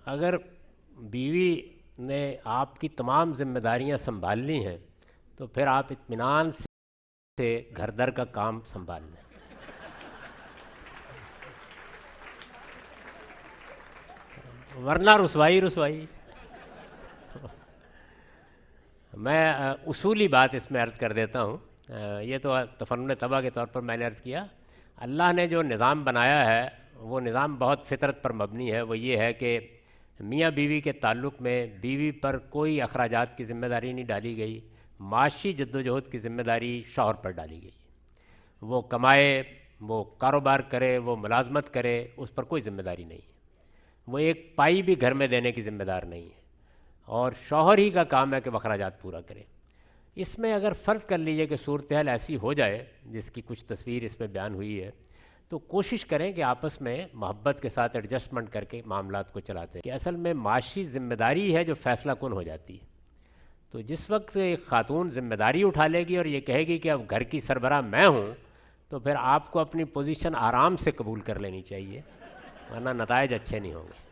اگر بیوی نے آپ کی تمام ذمہ داریاں سنبھال لی ہیں تو پھر آپ اطمینان سے گھر در کا کام سنبھال لیں. ورنہ رسوائی رسوائی. میں اصولی بات اس میں عرض کر دیتا ہوں. یہ تو تفنن طبع کے طور پر میں نے عرض کیا. اللہ نے جو نظام بنایا ہے وہ نظام بہت فطرت پر مبنی ہے. وہ یہ ہے کہ میاں بیوی کے تعلق میں بیوی پر کوئی اخراجات کی ذمہ داری نہیں ڈالی گئی. معاشی جد و جہد کی ذمہ داری شوہر پر ڈالی گئی. وہ کمائے، وہ کاروبار کرے، وہ ملازمت کرے، اس پر کوئی ذمہ داری نہیں ہے. وہ ایک پائی بھی گھر میں دینے کی ذمہ دار نہیں ہے، اور شوہر ہی کا کام ہے کہ وہ اخراجات پورا کرے. اس میں اگر فرض کر لیجئے کہ صورتحال ایسی ہو جائے جس کی کچھ تصویر اس میں بیان ہوئی ہے، تو کوشش کریں کہ آپس میں محبت کے ساتھ ایڈجسٹمنٹ کر کے معاملات کو چلاتے ہیں. کہ اصل میں معاشی ذمہ داری ہے جو فیصلہ کن ہو جاتی ہے. تو جس وقت ایک خاتون ذمہ داری اٹھا لے گی اور یہ کہے گی کہ اب گھر کی سربراہ میں ہوں، تو پھر آپ کو اپنی پوزیشن آرام سے قبول کر لینی چاہیے، ورنہ نتائج اچھے نہیں ہوں گے.